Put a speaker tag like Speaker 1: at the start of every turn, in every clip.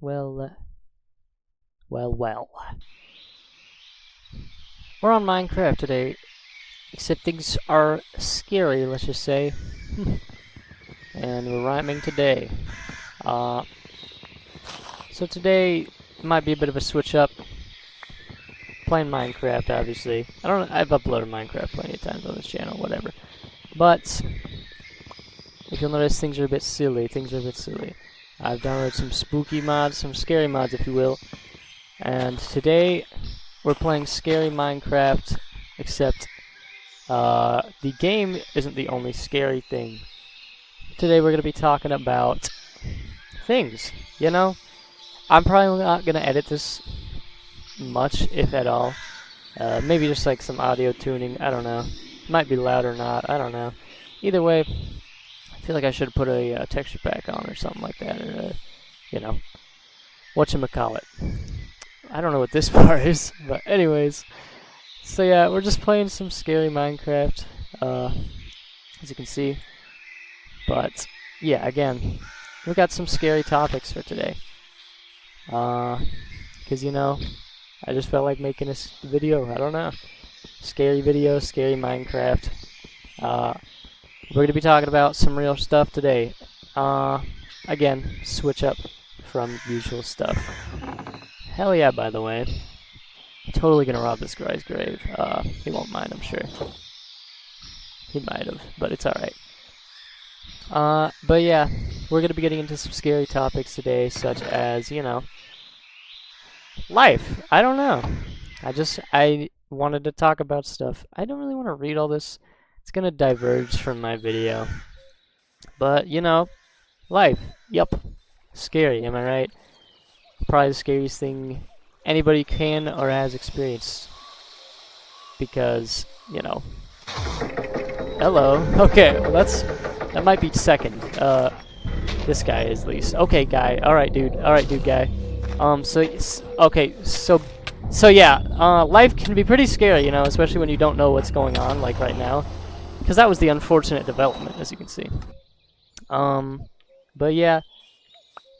Speaker 1: Well. We're on Minecraft today, except things are scary, let's just say. And we're rhyming today. Uh, so today might be a bit of a switch up. Playing Minecraft, obviously. I've uploaded Minecraft plenty of times on this channel, whatever. But, if you'll notice, things are a bit silly. I've downloaded some spooky mods, some scary mods, if you will. And today, we're playing scary Minecraft, except the game isn't the only scary thing. Today we're going to be talking about things, you know? I'm probably not going to edit this much, if at all. Maybe just like some audio tuning, I don't know. Might be loud or not, I don't know. Either way, I feel like I should put a texture pack on or something like that, or, you know, whatchamacallit. I don't know what this part is, but anyways. So yeah, we're just playing some scary Minecraft, as you can see. But, yeah, again, we got some scary topics for today. Because, you know, I just felt like making this video, I don't know. Scary video, scary Minecraft. We're going to be talking about some real stuff today. Again, switch up from usual stuff. Hell yeah, by the way. Totally gonna rob this guy's grave. He won't mind, I'm sure. He might have, but it's alright. But yeah, we're gonna be getting into some scary topics today, such as, you know, life. I don't know. I wanted to talk about stuff. I don't really want to read all this. It's gonna diverge from my video. But, you know, life. Yup. Scary, am I right? Probably the scariest thing anybody can or has experienced. Because, you know. Hello. Okay, well that might be second. This guy is least. Okay, guy. Alright, dude. Alright, dude, guy. So yeah, life can be pretty scary, you know, especially when you don't know what's going on, like right now. Because that was the unfortunate development, as you can see. But yeah,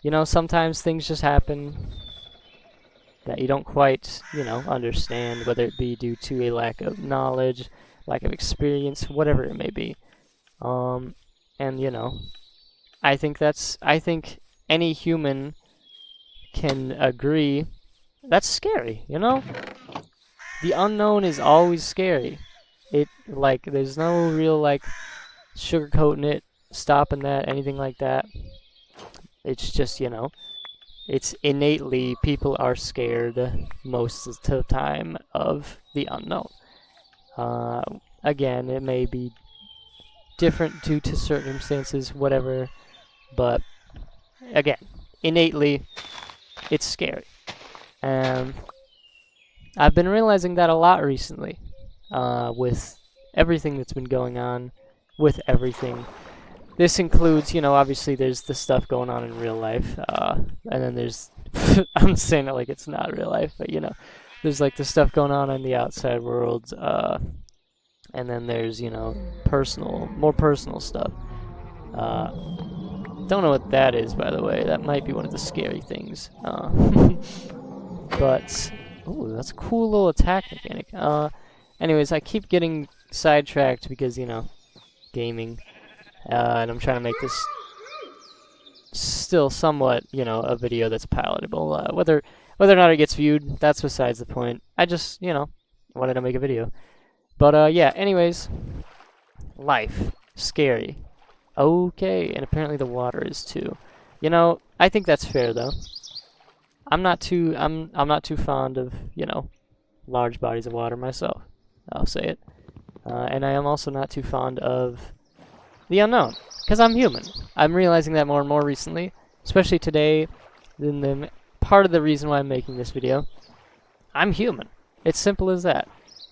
Speaker 1: you know, sometimes things just happen that you don't quite, you know, understand, whether it be due to a lack of knowledge, lack of experience, whatever it may be. And, you know, I think any human can agree that's scary, you know? The unknown is always scary. There's no real, sugarcoating it, stopping that, anything like that. It's just, you know, it's innately, people are scared most of the time of the unknown. Again, it may be different due to circumstances, whatever, but again, innately, it's scary. And I've been realizing that a lot recently, with everything that's been going on, with everything. This includes, you know, obviously there's the stuff going on in real life, and then there's, I'm saying it like it's not real life, but, you know, there's, like, the stuff going on in the outside world, and then there's, you know, more personal stuff. Don't know what that is, by the way. That might be one of the scary things. But, ooh, that's a cool little attack mechanic. Anyways, I keep getting sidetracked because, you know, gaming. And I'm trying to make this still somewhat, you know, a video that's palatable. Whether or not it gets viewed, that's besides the point. I just, you know, wanted to make a video. But, yeah, anyways. Life. Scary. Okay, and apparently the water is too. You know, I think that's fair, though. I'm not too fond of, you know, large bodies of water myself. I'll say it. And I am also not too fond of the unknown, because I'm human. I'm realizing that more and more recently, especially today. Part of the reason why I'm making this video, I'm human. It's simple as that.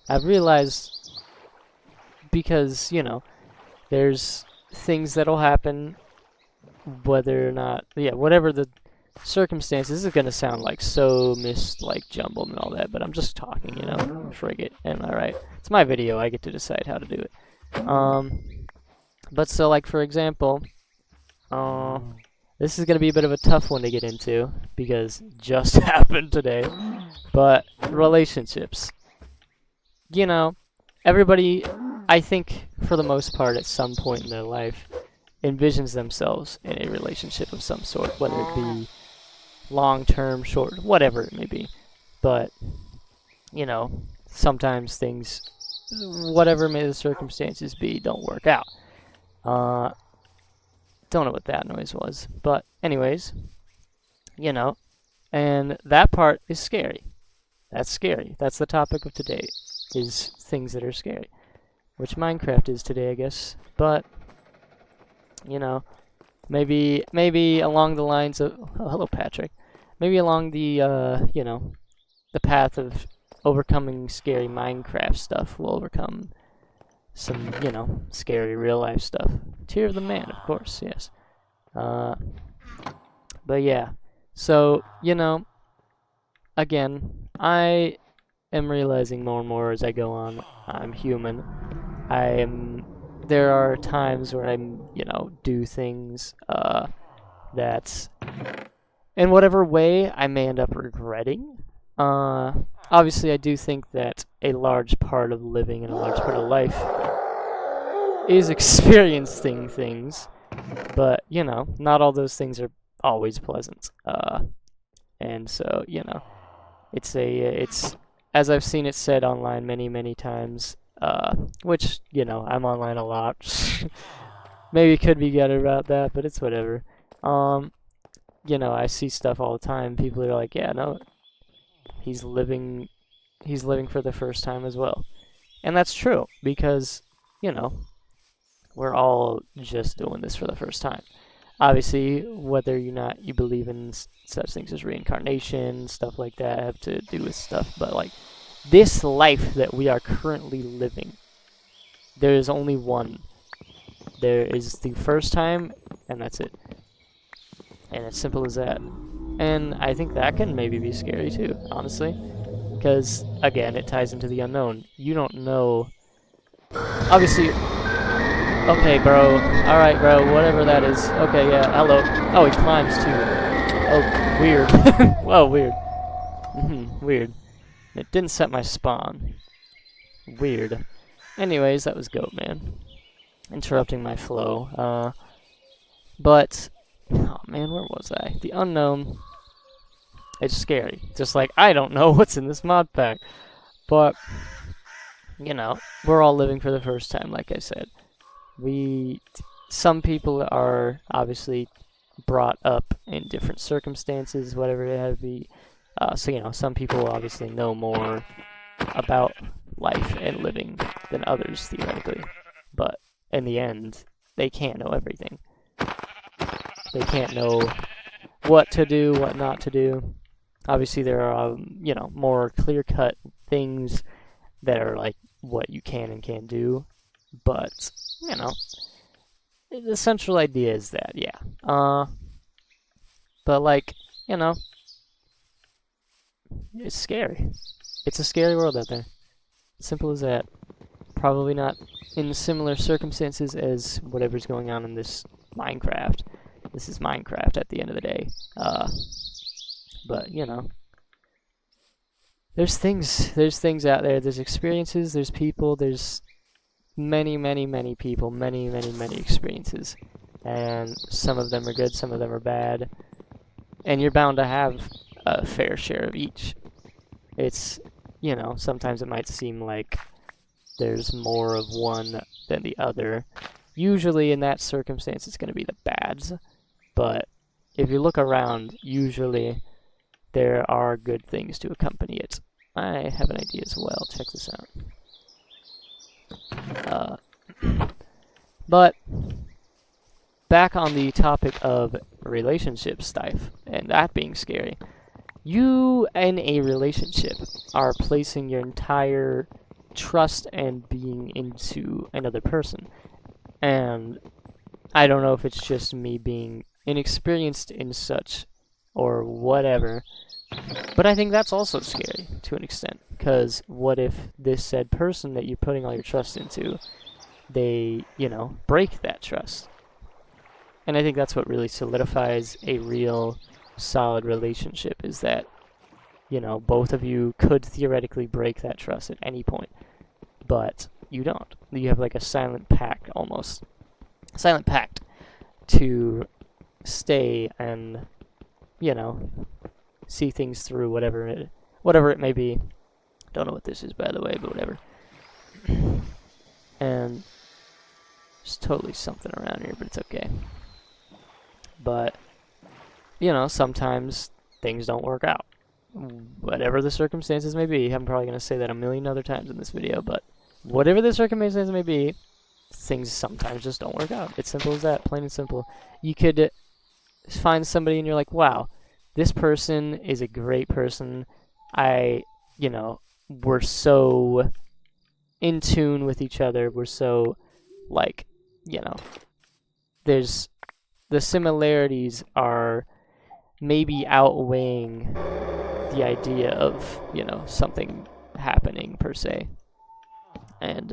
Speaker 1: I've realized because, you know, there's things that'll happen, whether or not, yeah, whatever the circumstances. This is gonna sound like so jumbled and all that, but I'm just talking, you know, frig it. Am I right? It's my video. I get to decide how to do it. But so, like, for example, This is going to be a bit of a tough one to get into because it just happened today. But relationships. You know, everybody, I think, for the most part, at some point in their life, envisions themselves in a relationship of some sort, whether it be long-term, short, whatever it may be. But, you know, sometimes things, whatever may the circumstances be, don't work out. Don't know what that noise was. But anyways, you know, and that part is scary. That's scary. That's the topic of today, is things that are scary. Which Minecraft is today, I guess. But, you know, maybe along the lines of... Oh, hello, Patrick. Maybe along the, you know, the path of overcoming scary Minecraft stuff will overcome some, you know, scary real-life stuff. Tear of the Man, of course, yes. But yeah, so, you know, again, I am realizing more and more as I go on, I'm human. There are times where I'm, you know, do things, that, in whatever way, I may end up regretting. Obviously, I do think that a large part of living and a large part of life is experiencing things, but, you know, not all those things are always pleasant. And so, you know, it's, as I've seen it said online many, many times, which, you know, I'm online a lot. Maybe could be better about that, but it's whatever. You know, I see stuff all the time. People are like, yeah, no, he's living for the first time as well. And that's true, because, you know, we're all just doing this for the first time. Obviously, whether you believe in such things as reincarnation, stuff like that, have to do with stuff, but like, this life that we are currently living, there is only one. There is the first time, and that's it. And it's simple as that. And I think that can maybe be scary too, honestly. Because, again, it ties into the unknown. You don't know. Obviously. Okay, bro. Alright, bro. Whatever that is. Okay, yeah. Hello. Oh, he climbs too. Oh, weird. Whoa, weird. Weird. It didn't set my spawn. Weird. Anyways, that was Goatman. Interrupting my flow. But, oh man, where was I? The unknown. It's scary. Just like, I don't know what's in this mod pack. But, you know, we're all living for the first time, like I said. Some people are obviously brought up in different circumstances, whatever it had to be. So, you know, some people obviously know more about life and living than others, theoretically. But in the end, they can't know everything. They can't know what to do, what not to do. Obviously, there are, you know, more clear-cut things that are like what you can and can't do. But, you know, the central idea is that, yeah. But, like, you know, it's scary. It's a scary world out there. Simple as that. Probably not in similar circumstances as whatever's going on in this Minecraft. This is Minecraft at the end of the day. But, you know, there's things out there. There's experiences, there's people, there's many, many, many people, many, many, many experiences. And some of them are good, some of them are bad. And you're bound to have a fair share of each. It's, you know, sometimes it might seem like there's more of one than the other. Usually in that circumstance, it's going to be the bads. But if you look around, usually there are good things to accompany it. I have an idea as well. Check this out. But back on the topic of relationship stuff, and that being scary. You, in a relationship, are placing your entire trust and being into another person. And I don't know if it's just me being inexperienced in such or whatever, but I think that's also scary to an extent, because what if this said person that you're putting all your trust into, they, you know, break that trust? And I think that's what really solidifies a real solid relationship, is that, you know, both of you could theoretically break that trust at any point, but you don't. You have like a silent pact, almost. Silent pact to stay and, you know, see things through, whatever it may be. Don't know what this is, by the way, but whatever. And there's totally something around here, but it's okay. But, you know, sometimes things don't work out. Whatever the circumstances may be. I'm probably going to say that a million other times in this video, but whatever the circumstances may be, things sometimes just don't work out. It's simple as that, plain and simple. You could find somebody and you're like, wow, this person is a great person. You know, we're so in tune with each other. We're so, like, you know, there's the similarities are maybe outweighing the idea of, you know, something happening per se. And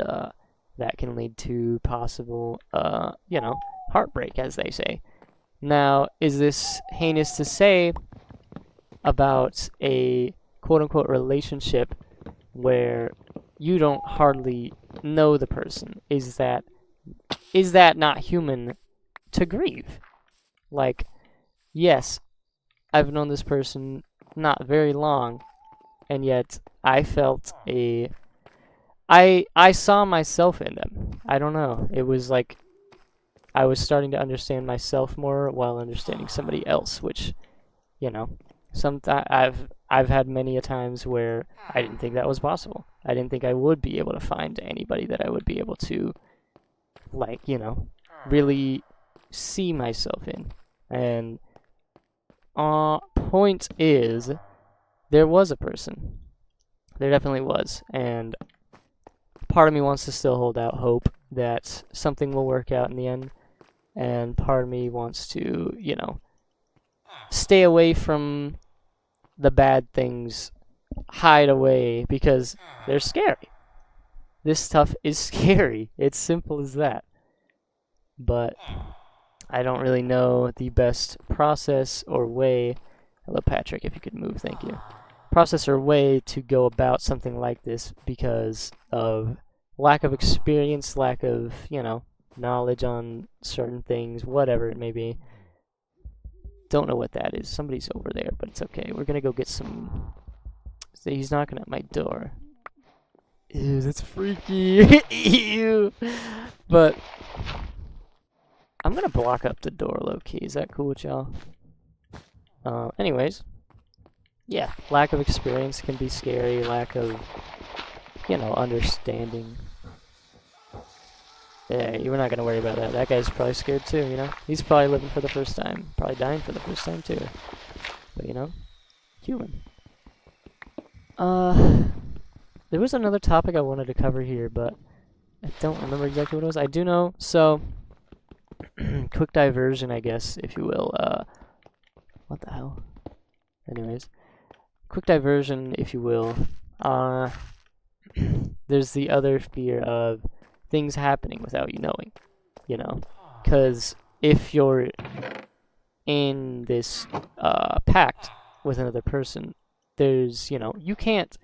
Speaker 1: that can lead to possible, you know, heartbreak, as they say. Now, is this heinous to say about a quote-unquote relationship where you don't hardly know the person? Is that not human to grieve? Like, yes, I've known this person not very long, and yet I felt I saw myself in them. I don't know. It was like I was starting to understand myself more while understanding somebody else, which, you know, I've had many a times where I didn't think that was possible. I didn't think I would be able to find anybody that I would be able to, like, you know, really see myself in. And point is, there was a person. There definitely was. And part of me wants to still hold out hope that something will work out in the end. And part of me wants to, you know, stay away from the bad things, hide away, because they're scary. This stuff is scary. It's simple as that. But I don't really know the best process or way. Hello, Patrick, if you could move, thank you. Process or way to go about something like this because of lack of experience, lack of, you know, knowledge on certain things, whatever it may be. Don't know what that is. Somebody's over there, but it's okay. We're gonna go get some. So he's knocking at my door. Ew, that's freaky. Ew. But I'm gonna block up the door low key. Is that cool with y'all? Anyways, yeah, lack of experience can be scary. Lack of, you know, understanding. Yeah, you were not gonna worry about that. That guy's probably scared too, you know? He's probably living for the first time. Probably dying for the first time too. But, you know, human. There was another topic I wanted to cover here, but I don't remember exactly what it was. I do know, so, quick diversion, I guess, if you will. What the hell? Anyways, quick diversion, if you will. There's the other fear of things happening without you knowing, you know, because if you're in this pact with another person, there's, you know, you can't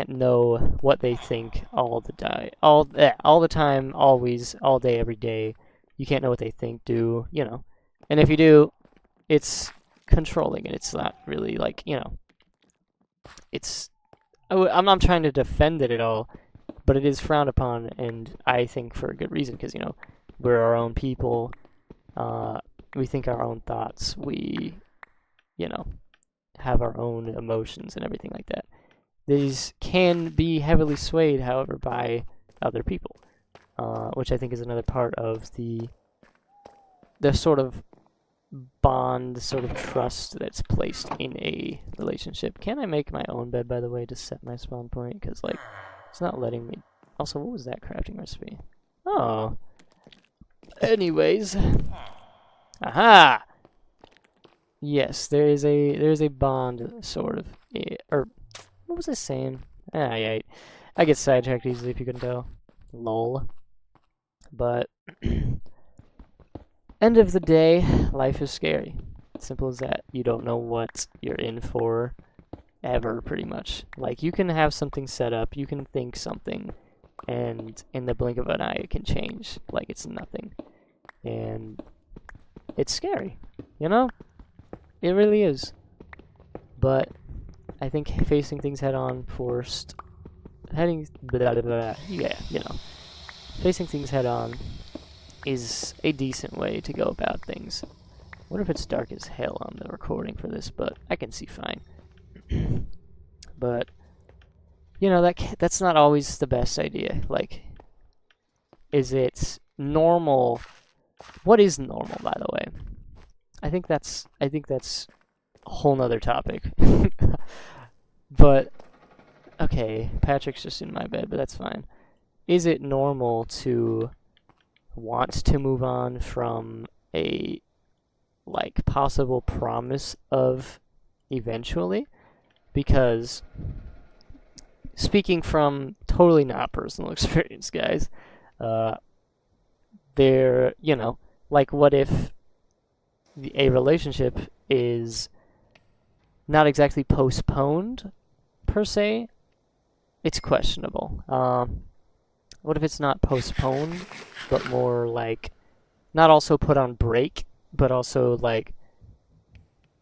Speaker 1: know what they think all the time, always, all day, every day. You can't know what they think, do, you know, and if you do, it's controlling, and it's not really like, you know, it's. I'm not trying to defend it at all, but it is frowned upon, and I think for a good reason, because, you know, we're our own people, we think our own thoughts, we, you know, have our own emotions and everything like that. These can be heavily swayed, however, by other people, which I think is another part of the sort of bond, sort of trust that's placed in a relationship. Can I make my own bed, by the way, to set my spawn point? Because, like, it's not letting me. Also, what was that crafting recipe? Oh. Anyways. Aha! Yes, there's a bond, sort of. Or, what was I saying? Yeah. I get sidetracked easily, if you can tell. Lol. But end of the day, life is scary. Simple as that. You don't know what you're in for ever, pretty much. Like, you can have something set up, you can think something, and in the blink of an eye, it can change like it's nothing. And it's scary, you know? It really is. But I think facing things head on first, facing things head on is a decent way to go about things. What if it's dark as hell on the recording for this, but I can see fine. But you know, that's not always the best idea. Like, is it normal? What is normal, by the way? I think that's a whole nother topic. But okay, Patrick's just in my bed, but that's fine. Is it normal to want to move on from a like possible promise of eventually? Because speaking from totally not personal experience, guys, there, you know, like, what if a relationship is not exactly postponed per se? It's questionable. What if it's not postponed, but more like not also put on break, but also like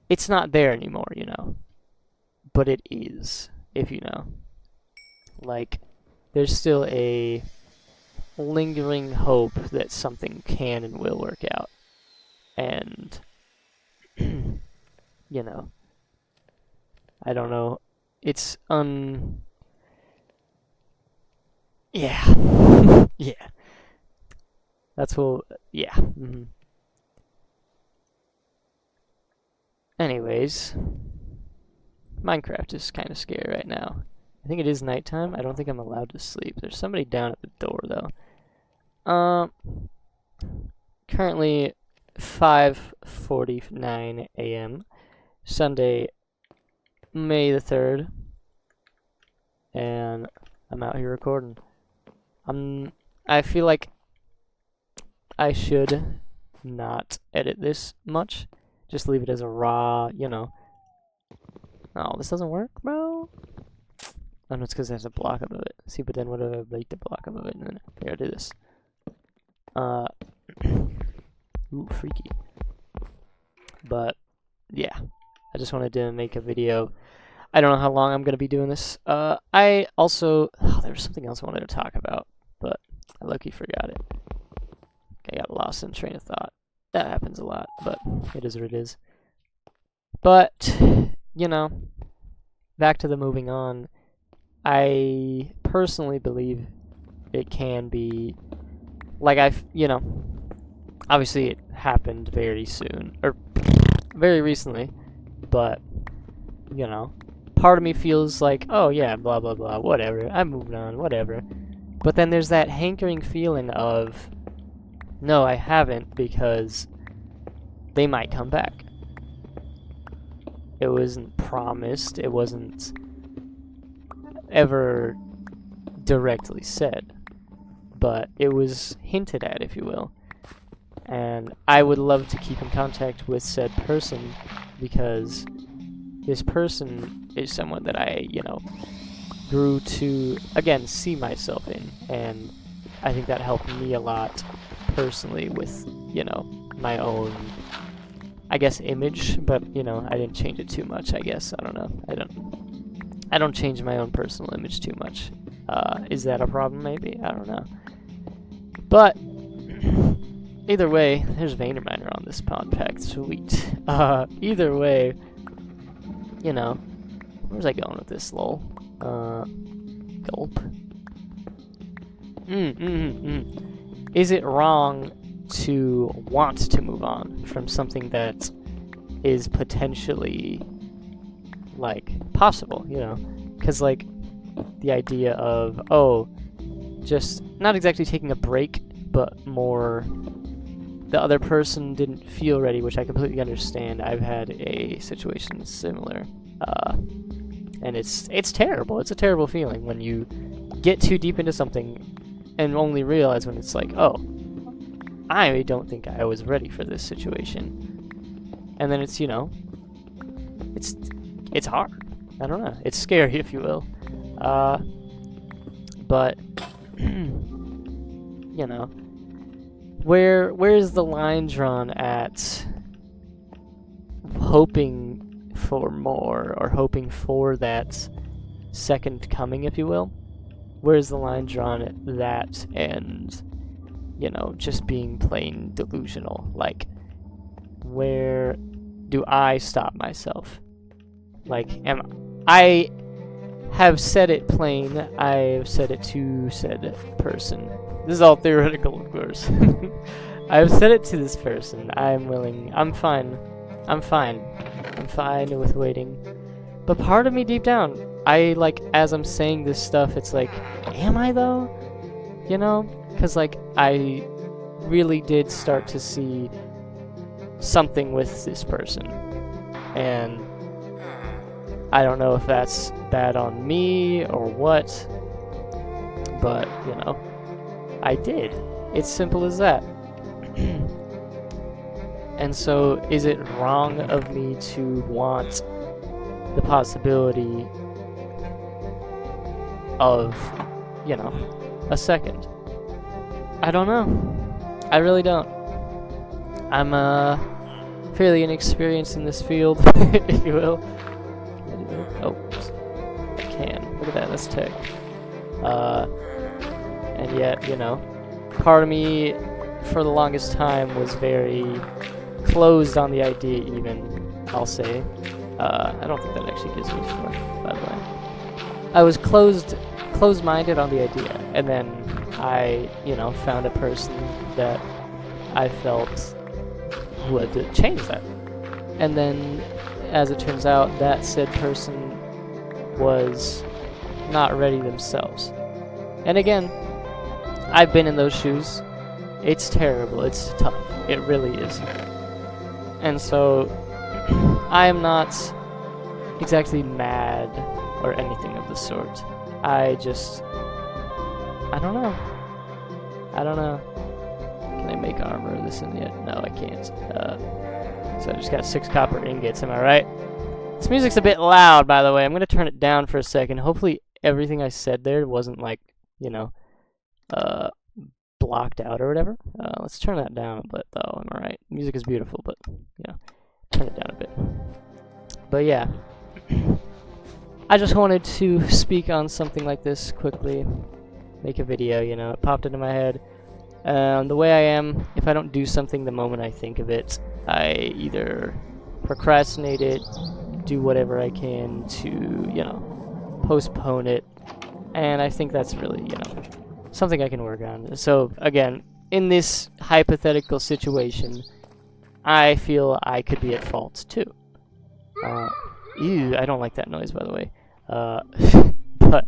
Speaker 1: it's not there anymore, you know? But it is, if you know. Like, there's still a lingering hope that something can and will work out. And, you know, I don't know. It's yeah. Yeah. That's what, yeah. Anyways, Minecraft is kind of scary right now. I think it is nighttime. I don't think I'm allowed to sleep. There's somebody down at the door, though. Currently 5:49 a.m. Sunday, May the 3rd. And I'm out here recording. I feel like I should not edit this much. Just leave it as a raw, you know. Oh, this doesn't work, bro? Oh, no, it's because there's a block above it. See, but then what if I break the block above it? And then, here, I'll do this. Ooh, freaky. But, yeah. I just wanted to make a video. I don't know how long I'm going to be doing this. I also... Oh, there was something else I wanted to talk about, but I lucky forgot it. I got lost in train of thought. That happens a lot, but it is what it is. But, you know, back to the moving on. I personally believe it can be, like, you know, obviously it happened very soon, or very recently, but, you know, part of me feels like, oh yeah, blah blah blah, whatever, I'm moving on, whatever. But then there's that hankering feeling of, no, I haven't, because they might come back. It wasn't promised, it wasn't ever directly said, but it was hinted at, if you will. And I would love to keep in contact with said person, because this person is someone that I, you know, grew to, again, see myself in, and I think that helped me a lot personally with, you know, my own, I guess, image, but, you know, I didn't change it too much, I guess. I don't know. I don't change my own personal image too much. Is that a problem? Maybe. I don't know. But either way, there's Veiner on this pond pack. Sweet. Either way, you know, where's I going with this, lol? Gulp. Is it wrong to want to move on from something that is potentially, like, possible, you know? Because, like, the idea of, oh, just not exactly taking a break, but more the other person didn't feel ready, which I completely understand. I've had a situation similar, and it's terrible. It's a terrible feeling when you get too deep into something and only realize when it's like, oh, I don't think I was ready for this situation. And then it's, you know, it's hard. I don't know. It's scary, if you will. But you know, where's the line drawn at hoping for more, or hoping for that second coming, if you will? Where's the line drawn at that and, you know, just being plain delusional? Like, where do I stop myself? Like, I have said it plain, I've said it to said person. This is all theoretical, of course. I've said it to this person. I'm willing. I'm fine. I'm fine with waiting. But part of me deep down, like, as I'm saying this stuff, it's like, am I though? You know? Because, like, I really did start to see something with this person. And I don't know if that's bad on me or what, but, you know, I did. It's simple as that. And so, is it wrong of me to want the possibility of, you know, a second? I don't know. I really don't. I'm fairly inexperienced in this field, if you will. Oh, I can. Look at that. That's tech. And yet, you know, part of me, for the longest time, was very closed on the idea, even, I'll say. I don't think that actually gives me 4, by the way. I was closed-minded on the idea, and then I, you know, found a person that I felt would change that. And then, as it turns out, that said person was not ready themselves. And again, I've been in those shoes. It's terrible. It's tough. It really is. And so, I am not exactly mad or anything of the sort. I don't know. I don't know. Can I make armor of this in yet? No, I can't. So I just got 6 copper ingots, am I right? This music's a bit loud, by the way. I'm going to turn it down for a second. Hopefully everything I said there wasn't, like, you know, blocked out or whatever. Let's turn that down a bit, though. Am I right? Music is beautiful, but, you know, turn it down a bit. But yeah, I just wanted to speak on something like this quickly. Make a video, you know. It popped into my head. The way I am, if I don't do something the moment I think of it, I either procrastinate it, do whatever I can to, you know, postpone it, and I think that's really, you know, something I can work on. So, again, in this hypothetical situation, I feel I could be at fault, too. Ew, I don't like that noise, by the way. But,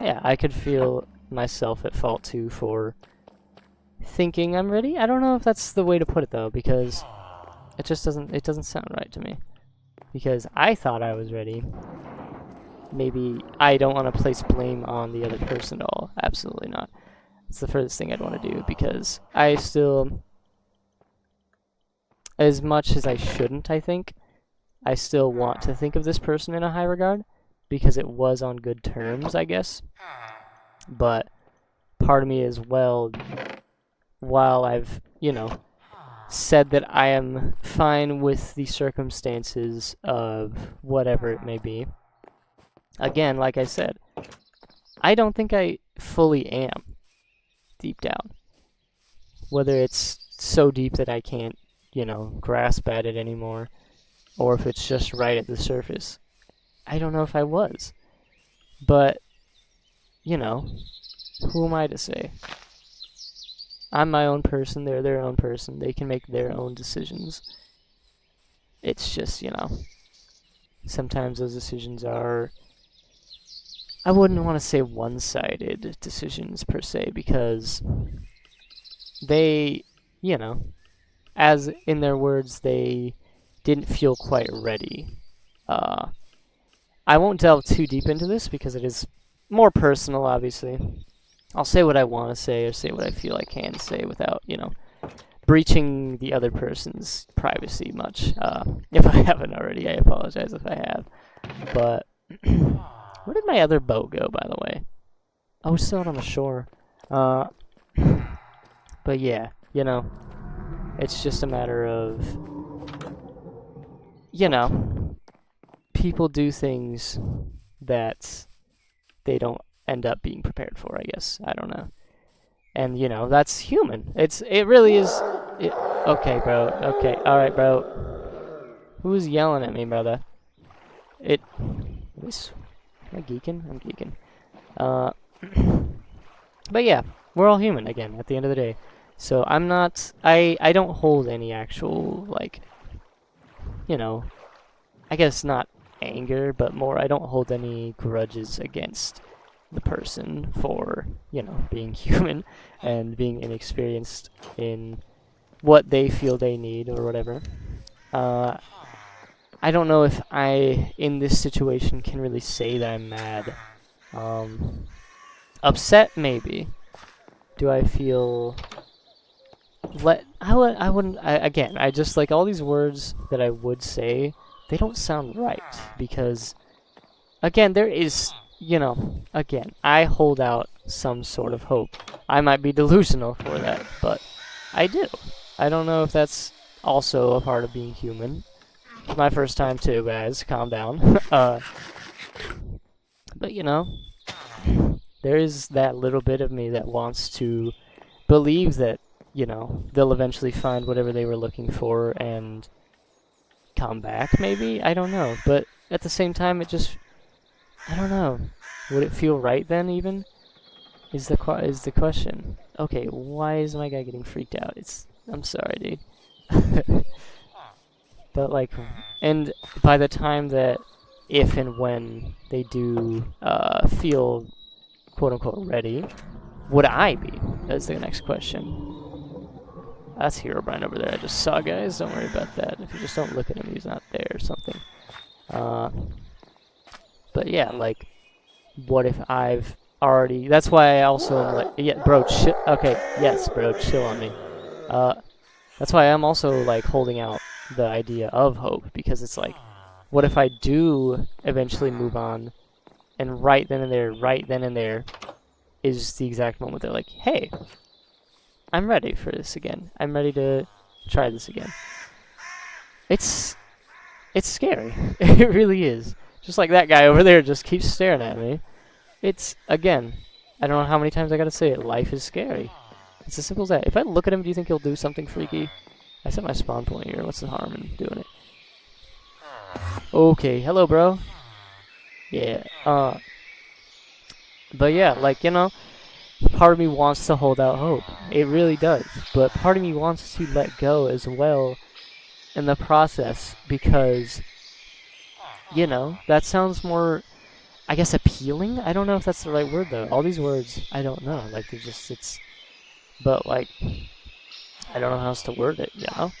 Speaker 1: yeah, I could feel myself at fault, too, for thinking I'm ready. I don't know if that's the way to put it, though, because it just doesn't sound right to me. Because I thought I was ready. Maybe I don't want to place blame on the other person at all. Absolutely not. It's the furthest thing I'd want to do, because I still, as much as I shouldn't, I think, I still want to think of this person in a high regard, because it was on good terms, I guess. But part of me as well, while I've, you know, said that I am fine with the circumstances of whatever it may be, again, like I said, I don't think I fully am, deep down. Whether it's so deep that I can't, you know, grasp at it anymore, or if it's just right at the surface. I don't know if I was. But, you know, who am I to say? I'm my own person, they're their own person, they can make their own decisions. It's just, you know, sometimes those decisions are, I wouldn't want to say one-sided decisions per se, because they, you know, as in their words, they didn't feel quite ready. I won't delve too deep into this because it is more personal, obviously. I'll say what I want to say or say what I feel I can say without, you know, breaching the other person's privacy much. If I haven't already, I apologize if I have. But where did my other boat go, by the way? Oh, it's still out on the shore. But yeah, you know, it's just a matter of, you know, people do things that they don't end up being prepared for, I guess. I don't know. And, you know, that's human. It really is. Okay, bro. Okay. Alright, bro. Who's yelling at me, brother? Am I geeking? I'm geeking. But yeah, we're all human again at the end of the day. So I'm not. I don't hold any actual, like, you know, I guess not anger, but more I don't hold any grudges against the person for, you know, being human and being inexperienced in what they feel they need or whatever. I don't know if I, in this situation, can really say that I'm mad. Upset, maybe. Do I feel... again, I just, like, all these words that I would say, they don't sound right, because, again, there is, you know, again, I hold out some sort of hope. I might be delusional for that, but I do. I don't know if that's also a part of being human. It's my first time too, guys. Calm down. But you know, there is that little bit of me that wants to believe that, you know, they'll eventually find whatever they were looking for and come back, maybe? I don't know. But at the same time, it just... I don't know. Would it feel right then, even? Is the question. Okay, why is my guy getting freaked out? I'm sorry, dude. But, like... And by the time that... If and when they do feel quote-unquote ready, would I be? That's the next question. That's Herobrine over there I just saw, guys. Don't worry about that. If you just don't look at him, he's not there or something. But yeah, like, what if I've already... That's why I also am like... Yeah, bro, chill... Okay, yes, bro, chill on me. That's why I'm also, like, holding out the idea of hope, because it's like, what if I do eventually move on, and right then and there, is the exact moment they're like, hey, I'm ready for this again. I'm ready to try this again. It's scary. It really is. Just like that guy over there just keeps staring at me. It's, again, I don't know how many times I gotta say it, life is scary. It's as simple as that. If I look at him, do you think he'll do something freaky? I set my spawn point here. What's the harm in doing it? Okay, hello, bro. Yeah, but yeah, like, you know, part of me wants to hold out hope. It really does. But part of me wants to let go as well in the process, because, you know, that sounds more, I guess, appealing? I don't know if that's the right word, though. All these words, I don't know. Like, they're just, but, like, I don't know how else to word it, you know?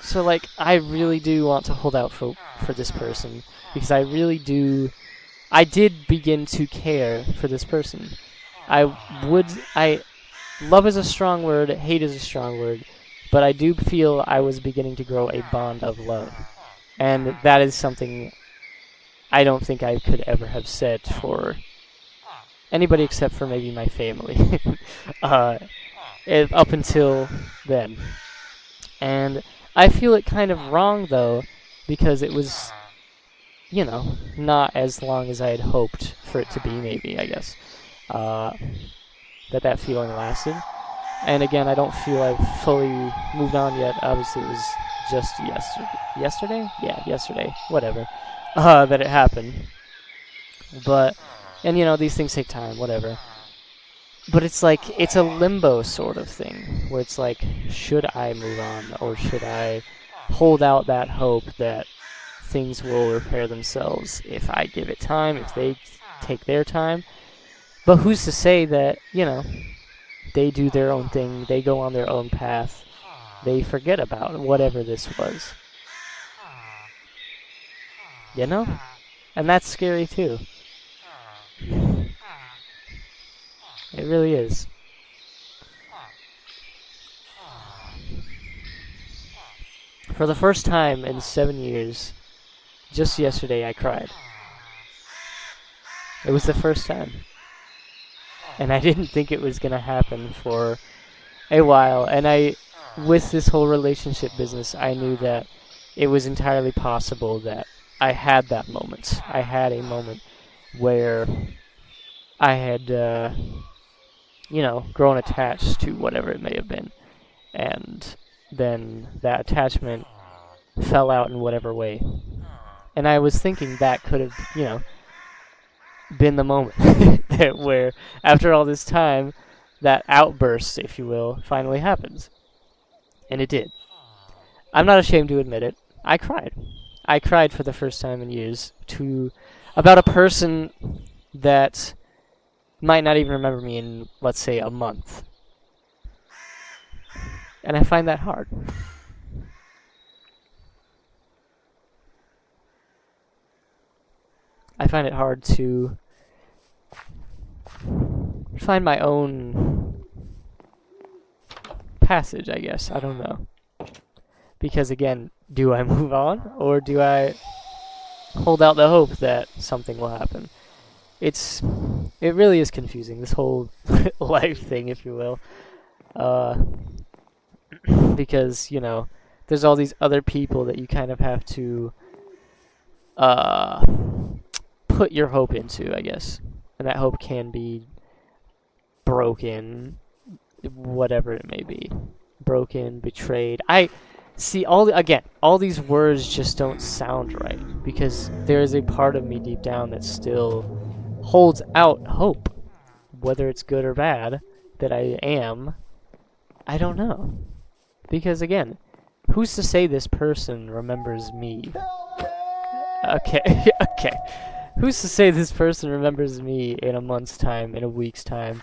Speaker 1: So, like, I really do want to hold out for this person, because I really do... I did begin to care for this person. Love is a strong word, hate is a strong word, but I do feel I was beginning to grow a bond of love. And that is something I don't think I could ever have said for anybody except for maybe my family. Up until then. And I feel it kind of wrong, though, because it was, you know, not as long as I had hoped for it to be, maybe, I guess. That feeling lasted. And again, I don't feel I've fully moved on yet. Obviously, it was just yesterday? Yeah, yesterday. Whatever. That it happened. But, and you know, these things take time, whatever. But it's like, it's a limbo sort of thing, where it's like, should I move on, or should I hold out that hope that things will repair themselves if I give it time, if they take their time? But who's to say that, you know, they do their own thing, they go on their own path, they forget about whatever this was. You know? And that's scary too. It really is. For the first time in 7 years, just yesterday I cried. It was the first time. And I didn't think it was gonna happen for a while. And with this whole relationship business, I knew that it was entirely possible that I had that moment. I had a moment where I had, grown attached to whatever it may have been. And then that attachment fell out in whatever way. And I was thinking that could have, been the moment where, after all this time, that outburst, if you will, finally happens. And it did. I'm not ashamed to admit it. I cried. I cried for the first time in years about a person that might not even remember me in, let's say, a month. And I find that hard. I find it hard to find my own passage, I guess. I don't know. Because again, do I move on or do I hold out the hope that something will happen? It really is confusing, this whole life thing, if you will. Because, there's all these other people that you kind of have to put your hope into, I guess. And that hope can be broken, whatever it may be. Broken, betrayed. All these words just don't sound right. Because there is a part of me deep down that still holds out hope. Whether it's good or bad, that I am, I don't know. Because again, who's to say this person remembers me? Okay, okay. Who's to say this person remembers me in a month's time, in a week's time?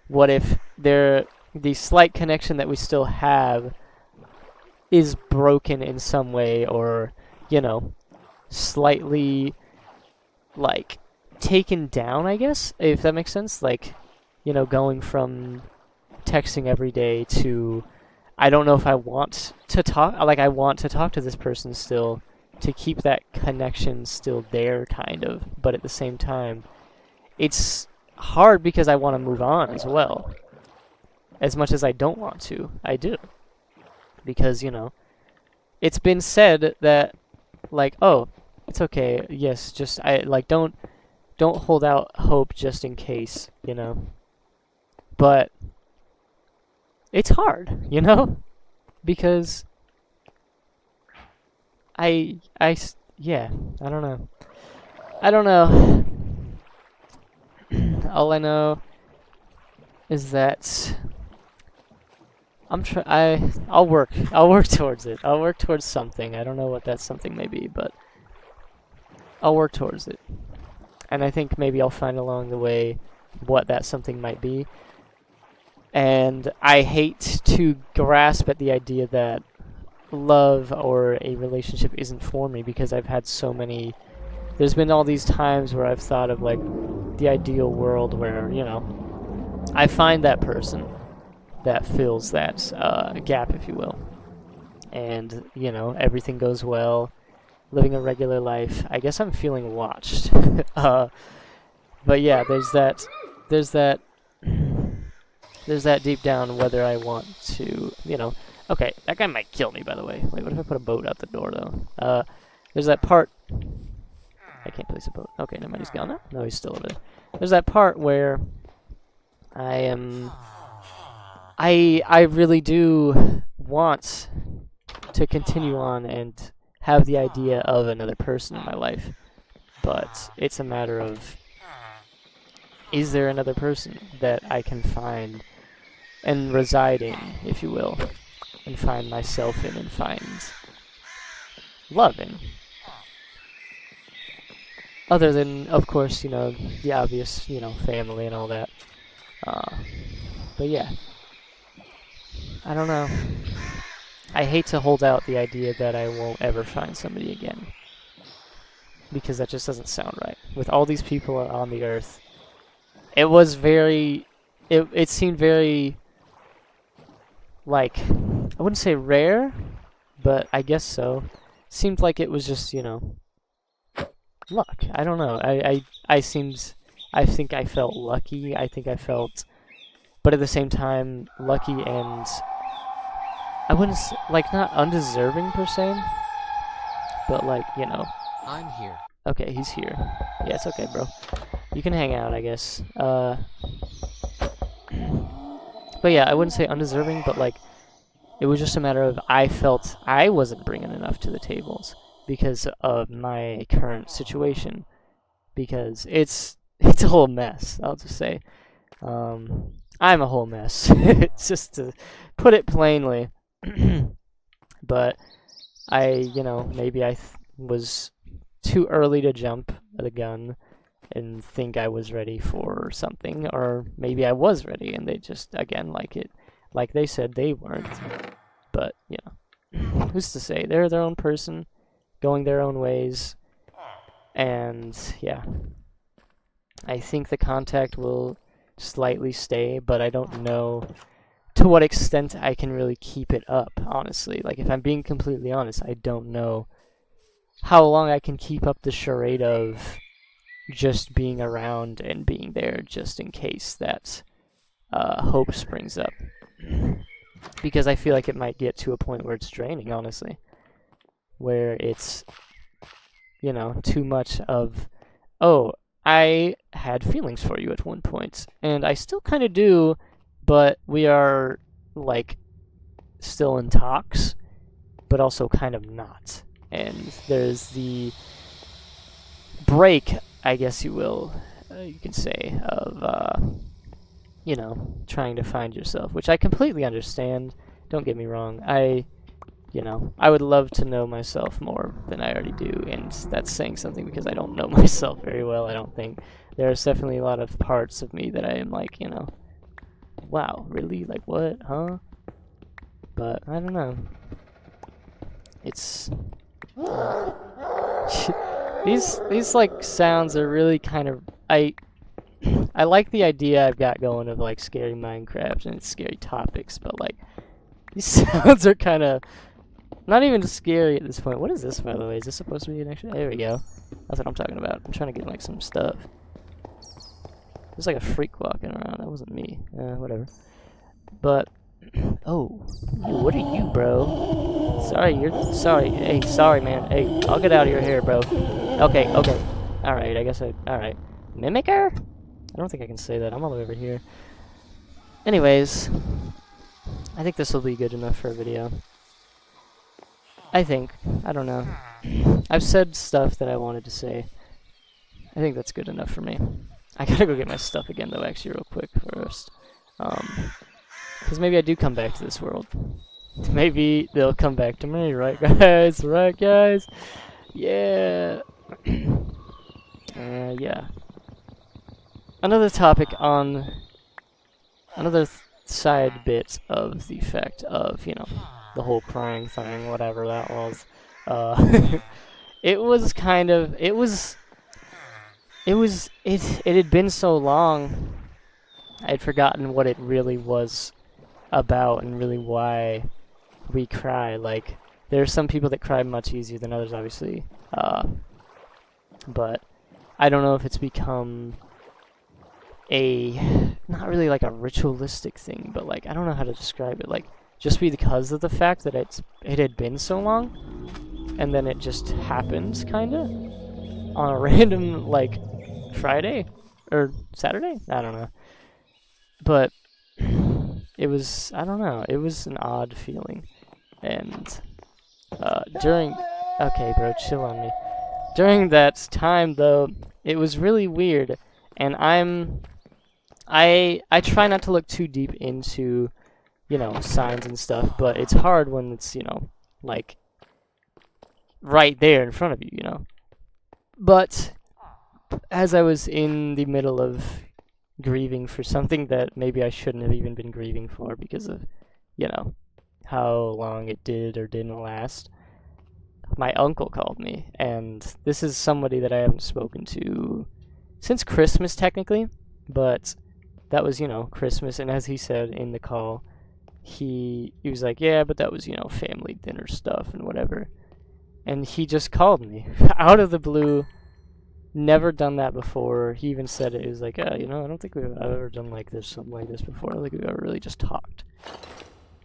Speaker 1: What if the slight connection that we still have is broken in some way, or, slightly, taken down, I guess? If that makes sense? Going from texting every day to, I don't know if I want to talk, I want to talk to this person still, to keep that connection still there, kind of, but at the same time, it's hard because I want to move on as well. As much as I don't want to, I do. Because, it's been said that, oh, it's okay, yes, don't hold out hope just in case, But it's hard, Because I don't know. I don't know. All I know is that I'll work towards it. I'll work towards something. I don't know what that something may be, but I'll work towards it. And I think maybe I'll find along the way what that something might be. And I hate to grasp at the idea that love or a relationship isn't for me, because I've had so many. There's been all these times where I've thought of the ideal world where, I find that person that fills that gap, if you will. And, everything goes well, living a regular life. I guess I'm feeling watched. But yeah, there's that deep down whether I want to, Okay, that guy might kill me, by the way. Wait, what if I put a boat out the door, though? There's that part. I can't place a boat. Okay, never mind. He's gone now? No, he's still over there. There's that part where I really do want to continue on and have the idea of another person in my life. But it's a matter of, is there another person that I can find and reside in, if you will? And find myself in and find love in. Other than, of course, the obvious, family and all that. But yeah. I don't know. I hate to hold out the idea that I won't ever find somebody again. Because that just doesn't sound right. With all these people on the earth, it was very it seemed very, like, I wouldn't say rare, but I guess so. Seemed like it was just, you know, luck. I don't know. I think I felt lucky. I think I felt, but at the same time, lucky and I wouldn't like not undeserving per se, but like, you know.
Speaker 2: I'm here.
Speaker 1: Okay, he's here. Yeah, it's okay, bro. You can hang out, I guess. But yeah, I wouldn't say undeserving, but like, it was just a matter of I felt I wasn't bringing enough to the tables because of my current situation. Because it's a whole mess, I'll just say. I'm a whole mess, just to put it plainly. But you know, maybe I was too early to jump the gun and think I was ready for something, or maybe I was ready and they just, again, like they said they weren't. But, you know, who's to say? They're their own person, going their own ways, and yeah. I think the contact will slightly stay, but I don't know to what extent I can really keep it up, honestly. Like, if I'm being completely honest, I don't know how long I can keep up the charade of just being around and being there just in case that hope springs up. Because I feel like it might get to a point where it's draining, honestly. Where it's, you know, too much of, oh, I had feelings for you at one point, and I still kind of do, but we are, like, still in talks, but also kind of not. And there's the break, I guess you will, you can say, of, you know, trying to find yourself, which I completely understand. Don't get me wrong. You know, I would love to know myself more than I already do, and that's saying something because I don't know myself very well, I don't think. There's definitely a lot of parts of me that I am like, you know, wow, really? Like, what? Huh? But, I don't know. It's... these, like, sounds are really kind of... I like the idea I've got going of, like, scary Minecraft and scary topics, but, like, these sounds are kind of... not even scary at this point. What is this, by the way? Is this supposed to be an extra? There we go. That's what I'm talking about. I'm trying to get, like, some stuff. There's, like, a freak walking around. That wasn't me. Whatever. But, oh. What are you, bro? Sorry. Hey, sorry, man. Hey, I'll get out of your hair, bro. Okay. Alright, I guess alright. Mimicker? I don't think I can say that. I'm all over here. Anyways, I think this will be good enough for a video. I think. I don't know. I've said stuff that I wanted to say. I think that's good enough for me. I gotta go get my stuff again, though, actually, real quick first. Because maybe I do come back to this world. Maybe they'll come back to me, right, guys? Right, guys? Yeah. Yeah. Another topic on... another side bit of the effect of, you know, the whole crying thing, whatever that was. It was kind of, it had been so long, I'd forgotten what it really was about and really why we cry. Like, there are some people that cry much easier than others, obviously. But I don't know if it's become not really like a ritualistic thing, but like, I don't know how to describe it. Like, just because of the fact that it had been so long, and then it just happened, kinda, on a random, like, Friday? Or Saturday? I don't know. But it was, I don't know, it was an odd feeling. And okay, bro, chill on me. During that time, though, it was really weird, and I try not to look too deep into, you know, signs and stuff, but it's hard when it's, you know, like, right there in front of you, you know. But as I was in the middle of grieving for something that maybe I shouldn't have even been grieving for because of, you know, how long it did or didn't last, my uncle called me, and this is somebody that I haven't spoken to since Christmas, technically, but that was, Christmas, and as he said in the call, he was like, yeah, but that was, family dinner stuff and whatever. And he just called me out of the blue. Never done that before. He even said it. He was like, I don't think we've ever done something like this before. I don't think we've ever really just talked.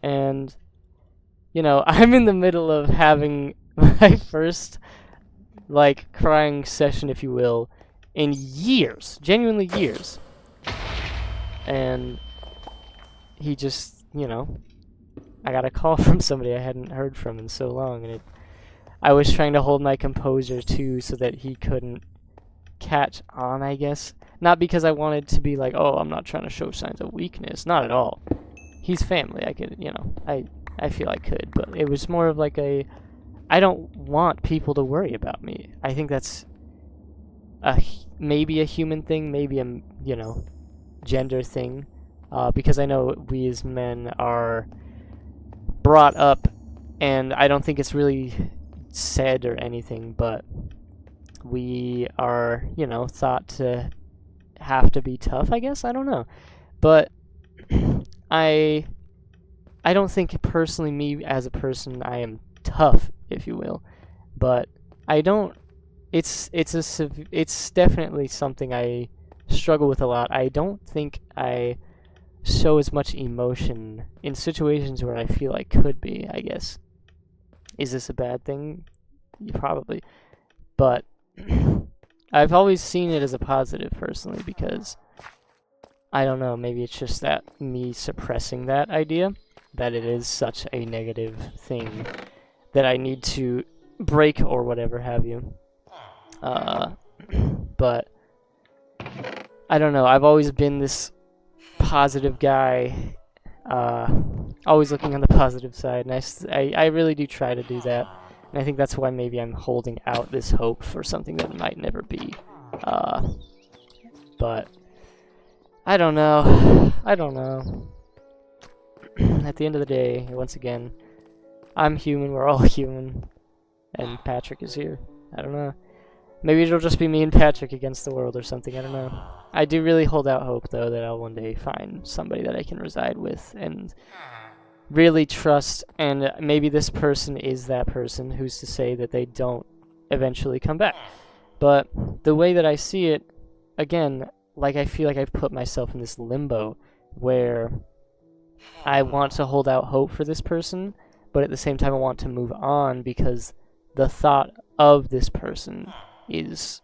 Speaker 1: And, I'm in the middle of having my first, crying session, if you will, in years. Genuinely years. And he just, I got a call from somebody I hadn't heard from in so long, and I was trying to hold my composure too so that he couldn't catch on, I guess. Not because I wanted to be like, oh, I'm not trying to show signs of weakness. Not at all. He's family. I could, I feel I could, but it was more of like I don't want people to worry about me. I think that's maybe a human thing, maybe a, gender thing, because I know we as men are brought up, and I don't think it's really said or anything, but we are, thought to have to be tough, I guess. I don't know. But I don't think personally, me as a person, I am tough, if you will. But I don't. It's definitely something I struggle with a lot. I don't think I show as much emotion in situations where I feel I could be, I guess. Is this a bad thing? Probably. But I've always seen it as a positive, personally, because I don't know, maybe it's just that me suppressing that idea, that it is such a negative thing that I need to break or whatever have you. But I don't know, I've always been this positive guy, always looking on the positive side, and I really do try to do that. And I think that's why maybe I'm holding out this hope for something that might never be. But I don't know. I don't know. At the end of the day, once again, I'm human, we're all human, and Patrick is here. I don't know. Maybe it'll just be me and Patrick against the world or something, I don't know. I do really hold out hope, though, that I'll one day find somebody that I can reside with and really trust, and maybe this person is that person. Who's to say that they don't eventually come back? But the way that I see it, again, I feel like I've put myself in this limbo where I want to hold out hope for this person, but at the same time I want to move on because the thought of this person is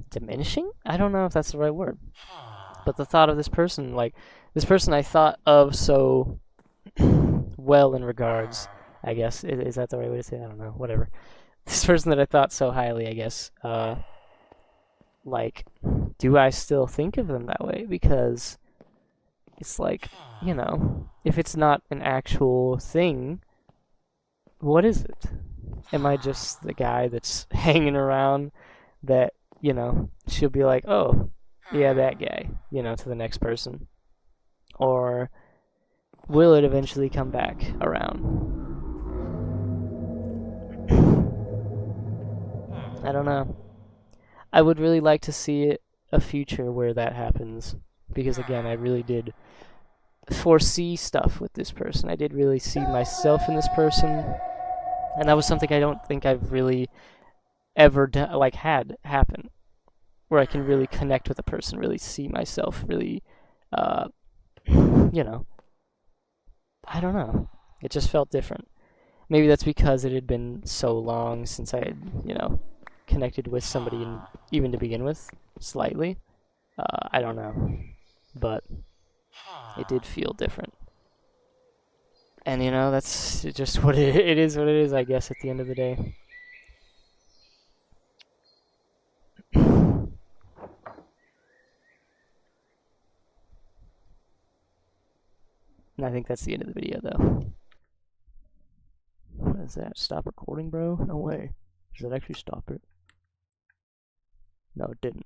Speaker 1: diminishing? I don't know if that's the right word. But the thought of this person, this person I thought of so well in regards, I guess. Is that the right way to say it? I don't know. Whatever. This person that I thought so highly, I guess. Do I still think of them that way? Because it's if it's not an actual thing, what is it? Am I just the guy that's hanging around that, she'll be like, oh, yeah, that guy, to the next person? Or will it eventually come back around? I don't know. I would really like to see a future where that happens. Because again, I really did foresee stuff with this person. I did really see myself in this person. And that was something I don't think I've really ever had happen. Where I can really connect with a person, really see myself, really, I don't know. It just felt different. Maybe that's because it had been so long since I had, connected with somebody, even to begin with, slightly. I don't know. But it did feel different. And, that's just what it is what it is, I guess, at the end of the day. And I think that's the end of the video, though. What is that? Stop recording, bro? No way. Does that actually stop it? No, it didn't.